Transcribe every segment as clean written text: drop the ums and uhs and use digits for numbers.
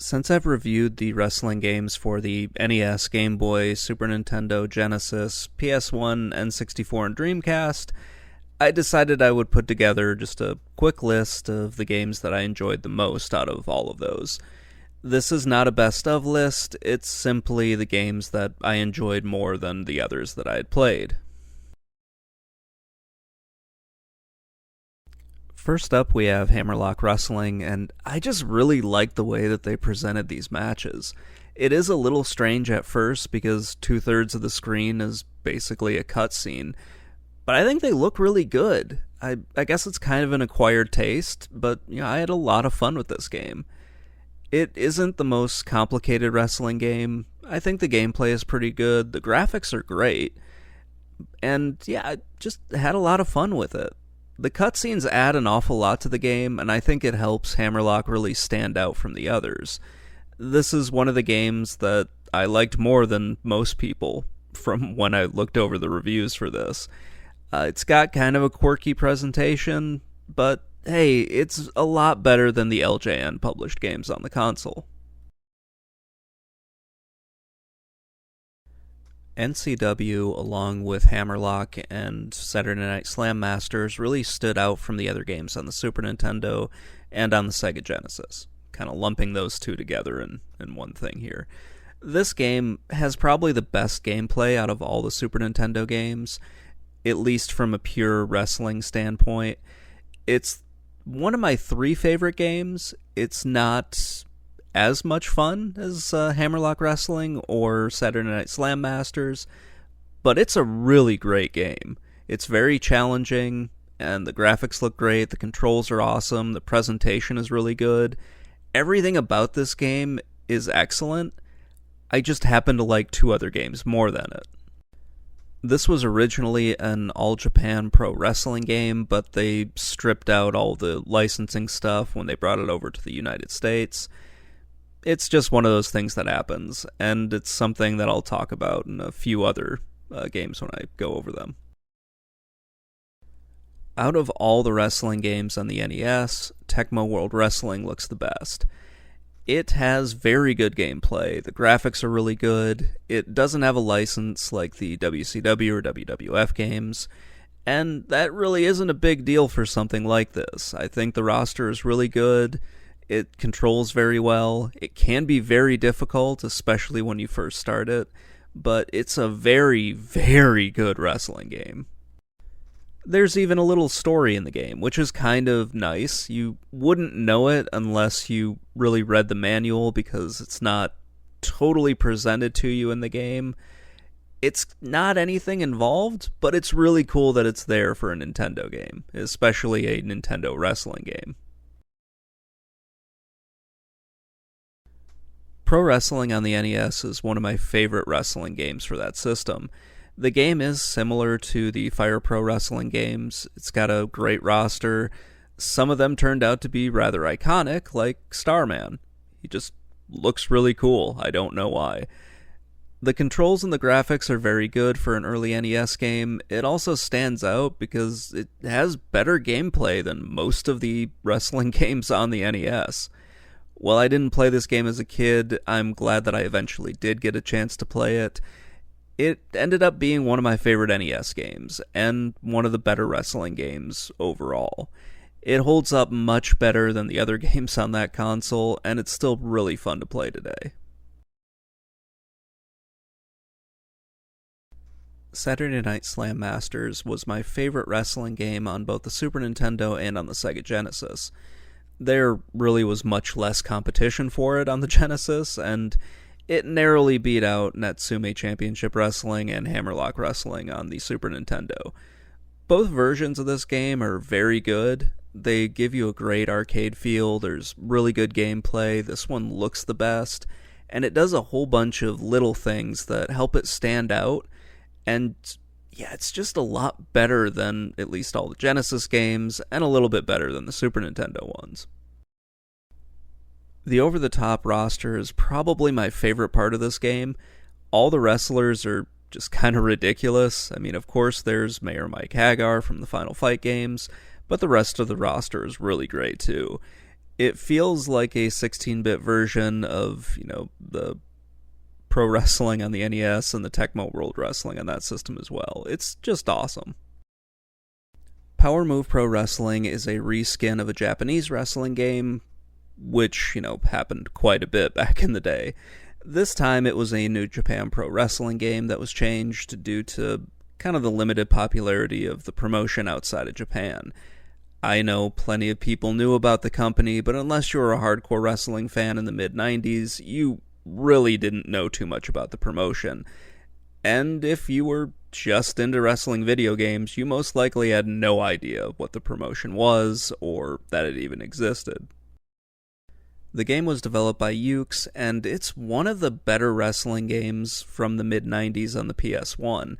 Since I've reviewed the wrestling games for the NES, Game Boy, Super Nintendo, Genesis, PS1, N64, and Dreamcast, I decided I would put together just a quick list of the games that I enjoyed the most out of all of those. This is not a best of list, it's simply the games that I enjoyed more than the others that I had played. First up, we have Hammerlock Wrestling, and I just really like the way that they presented these matches. It is a little strange at first because 2/3 of the screen is basically a cutscene, but I think they look really good. I guess it's kind of an acquired taste, but I had a lot of fun with this game. It isn't the most complicated wrestling game. I think the gameplay is pretty good, the graphics are great, and I just had a lot of fun with it. The cutscenes add an awful lot to the game, and I think it helps Hammerlock really stand out from the others. This is one of the games that I liked more than most people from when I looked over the reviews for this. It's got kind of a quirky presentation, but hey, it's a lot better than the LJN published games on the console. NCW, along with Hammerlock and Saturday Night Slam Masters, really stood out from the other games on the Super Nintendo and on the Sega Genesis, kind of lumping those two together in one thing here. This game has probably the best gameplay out of all the Super Nintendo games, at least from a pure wrestling standpoint. It's one of my three favorite games. It's not as much fun as Hammerlock Wrestling or Saturday Night Slam Masters, but it's a really great game. It's very challenging, and the graphics look great, the controls are awesome, the presentation is really good. Everything about this game is excellent. I just happen to like two other games more than it. This was originally an All Japan Pro Wrestling game, but they stripped out all the licensing stuff when they brought it over to the United States. It's just one of those things that happens, and it's something that I'll talk about in a few other games when I go over them. Out of all the wrestling games on the NES, Tecmo World Wrestling looks the best. It has very good gameplay, the graphics are really good, it doesn't have a license like the WCW or WWF games, and that really isn't a big deal for something like this. I think the roster is really good. It controls very well. It can be very difficult, especially when you first start it, but it's a very, very good wrestling game. There's even a little story in the game, which is kind of nice. You wouldn't know it unless you really read the manual because it's not totally presented to you in the game. It's not anything involved, but it's really cool that it's there for a Nintendo game, especially a Nintendo wrestling game. Pro Wrestling on the NES is one of my favorite wrestling games for that system. The game is similar to the Fire Pro Wrestling games. It's got a great roster. Some of them turned out to be rather iconic, like Starman. He just looks really cool. I don't know why. The controls and the graphics are very good for an early NES game. It also stands out because it has better gameplay than most of the wrestling games on the NES. While I didn't play this game as a kid, I'm glad that I eventually did get a chance to play it. It ended up being one of my favorite NES games, and one of the better wrestling games overall. It holds up much better than the other games on that console, and it's still really fun to play today. Saturday Night Slam Masters was my favorite wrestling game on both the Super Nintendo and on the Sega Genesis. There really was much less competition for it on the Genesis, and it narrowly beat out Natsume Championship Wrestling and Hammerlock Wrestling on the Super Nintendo. Both versions of this game are very good. They give you a great arcade feel, there's really good gameplay, this one looks the best, and it does a whole bunch of little things that help it stand out, and it's just a lot better than at least all the Genesis games, and a little bit better than the Super Nintendo ones. The over-the-top roster is probably my favorite part of this game. All the wrestlers are just kind of ridiculous. I mean, of course, there's Mayor Mike Hagar from the Final Fight games, but the rest of the roster is really great too. It feels like a 16-bit version of, the Pro Wrestling on the NES and the Tecmo World Wrestling on that system as well. It's just awesome. Power Move Pro Wrestling is a reskin of a Japanese wrestling game, which, happened quite a bit back in the day. This time it was a New Japan Pro Wrestling game that was changed due to kind of the limited popularity of the promotion outside of Japan. I know plenty of people knew about the company, but unless you were a hardcore wrestling fan in the mid-90s, you really didn't know too much about the promotion. And if you were just into wrestling video games, you most likely had no idea what the promotion was, or that it even existed. The game was developed by Yuke's, and it's one of the better wrestling games from the mid-90s on the PS1.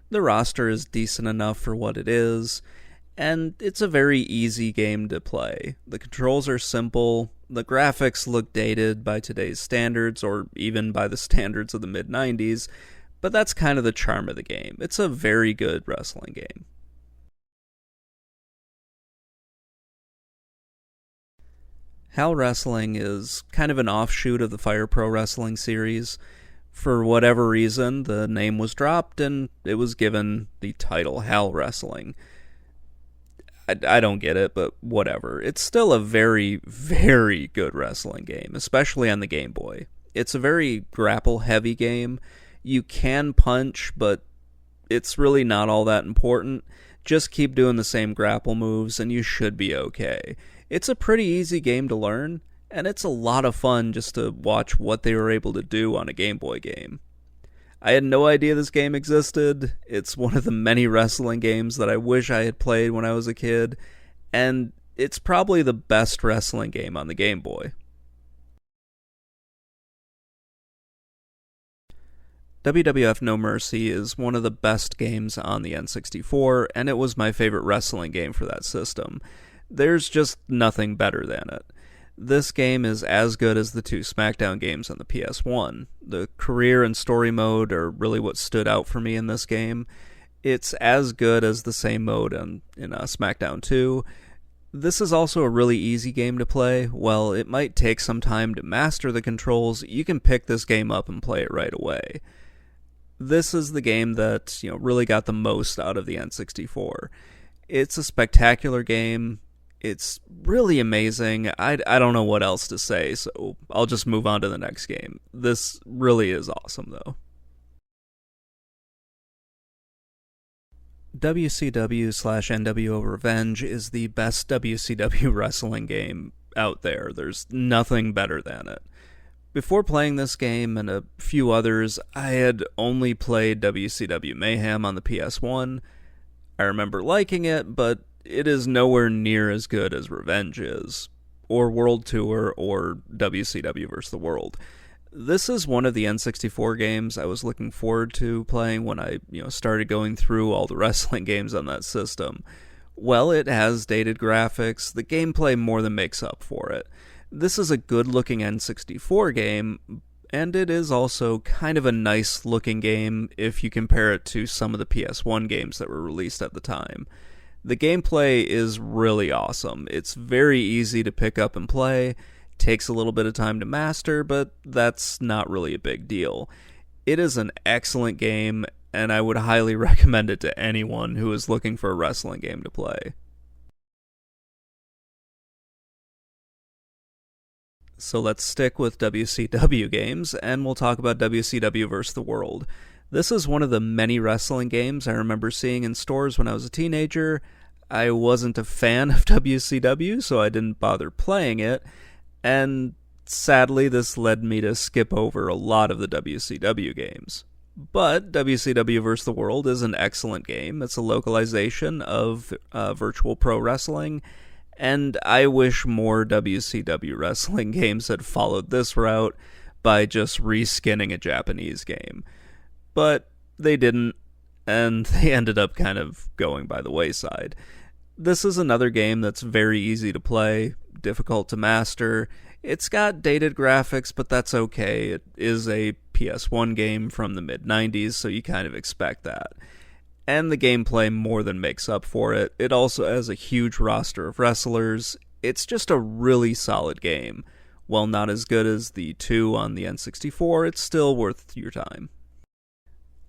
The roster is decent enough for what it is, and it's a very easy game to play. The controls are simple, the graphics look dated by today's standards, or even by the standards of the mid-90s, but that's kind of the charm of the game. It's a very good wrestling game. HAL Wrestling is kind of an offshoot of the Fire Pro Wrestling series. For whatever reason, the name was dropped and it was given the title HAL Wrestling. I don't get it, but whatever. It's still a very, very good wrestling game, especially on the Game Boy. It's a very grapple-heavy game. You can punch, but it's really not all that important. Just keep doing the same grapple moves and you should be okay. It's a pretty easy game to learn, and it's a lot of fun just to watch what they were able to do on a Game Boy game. I had no idea this game existed. It's one of the many wrestling games that I wish I had played when I was a kid, and it's probably the best wrestling game on the Game Boy. WWF No Mercy is one of the best games on the N64, and it was my favorite wrestling game for that system. There's just nothing better than it. This game is as good as the two Smackdown games on the PS1. The career and story mode are really what stood out for me in this game. It's as good as the same mode in Smackdown II. This is also a really easy game to play. While it might take some time to master the controls, you can pick this game up and play it right away. This is the game that really got the most out of the N64. It's a spectacular game. It's really amazing. I don't know what else to say, so I'll just move on to the next game. This really is awesome, though. WCW/NWO Revenge is the best WCW wrestling game out there. There's nothing better than it. Before playing this game and a few others, I had only played WCW Mayhem on the PS1. I remember liking it, but it is nowhere near as good as Revenge is, or World Tour, or WCW vs. the World. This is one of the N64 games I was looking forward to playing when I started going through all the wrestling games on that system. Well, it has dated graphics. The gameplay more than makes up for it. This is a good-looking N64 game, and it is also kind of a nice-looking game if you compare it to some of the PS1 games that were released at the time. The gameplay is really awesome. It's very easy to pick up and play. Takes a little bit of time to master, but that's not really a big deal. It is an excellent game, and I would highly recommend it to anyone who is looking for a wrestling game to play. So let's stick with WCW games, and we'll talk about WCW vs. the World. This is one of the many wrestling games I remember seeing in stores when I was a teenager. I wasn't a fan of WCW, so I didn't bother playing it, and sadly this led me to skip over a lot of the WCW games. But WCW vs. the World is an excellent game. It's a localization of Virtual Pro Wrestling, and I wish more WCW wrestling games had followed this route by just reskinning a Japanese game. But they didn't, and they ended up kind of going by the wayside. This is another game that's very easy to play, difficult to master. It's got dated graphics, but that's okay. It is a PS1 game from the mid-90s, so you kind of expect that. And the gameplay more than makes up for it. It also has a huge roster of wrestlers. It's just a really solid game. While not as good as the 2 on the N64, it's still worth your time.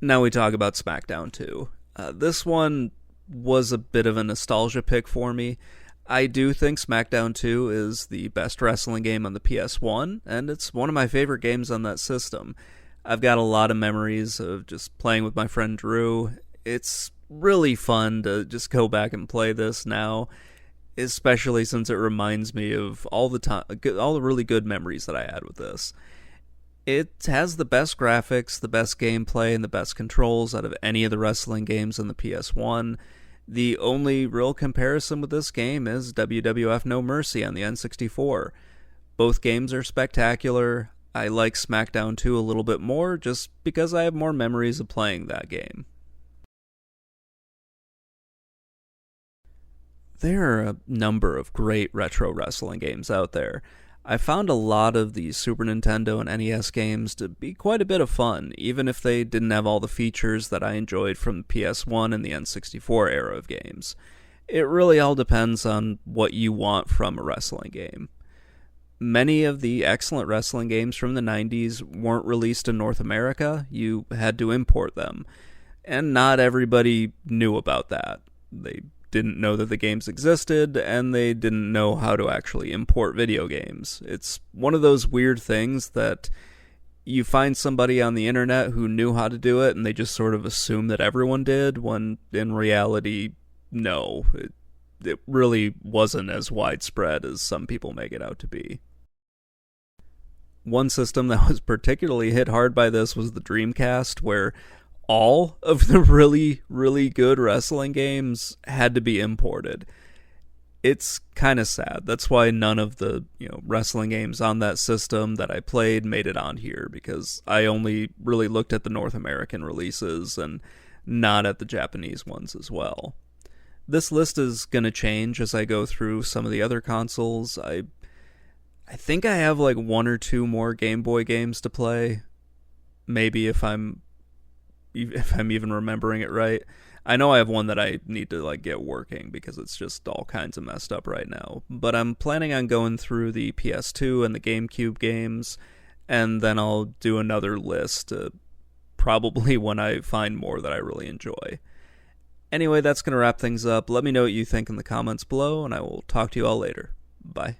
Now we talk about Smackdown II. This one was a bit of a nostalgia pick for me. I do think Smackdown 2 is the best wrestling game on the PS1, and it's one of my favorite games on that system. I've got a lot of memories of just playing with my friend Drew. It's really fun to just go back and play this now, especially since it reminds me of all the really good memories that I had with this. It has the best graphics, the best gameplay, and the best controls out of any of the wrestling games on the PS1. The only real comparison with this game is WWF No Mercy on the N64. Both games are spectacular. I like Smackdown 2 a little bit more just because I have more memories of playing that game. There are a number of great retro wrestling games out there. I found a lot of the Super Nintendo and NES games to be quite a bit of fun, even if they didn't have all the features that I enjoyed from the PS1 and the N64 era of games. It really all depends on what you want from a wrestling game. Many of the excellent wrestling games from the 90s weren't released in North America. You had to import them. And not everybody knew about that. They didn't know that the games existed, and they didn't know how to actually import video games. It's one of those weird things that you find somebody on the internet who knew how to do it, and they just sort of assume that everyone did, when in reality, no. It really wasn't as widespread as some people make it out to be. One system that was particularly hit hard by this was the Dreamcast, where all of the really, really good wrestling games had to be imported. It's kind of sad. That's why none of the wrestling games on that system that I played made it on here, because I only really looked at the North American releases and not at the Japanese ones as well. This list is going to change as I go through some of the other consoles. I think I have like 1 or 2 more Game Boy games to play. Maybe if I'm even remembering it right. I know I have one that I need to get working because it's just all kinds of messed up right now. But I'm planning on going through the PS2 and the GameCube games, and then I'll do another list, probably when I find more that I really enjoy. Anyway, that's going to wrap things up. Let me know what you think in the comments below, and I will talk to you all later. Bye.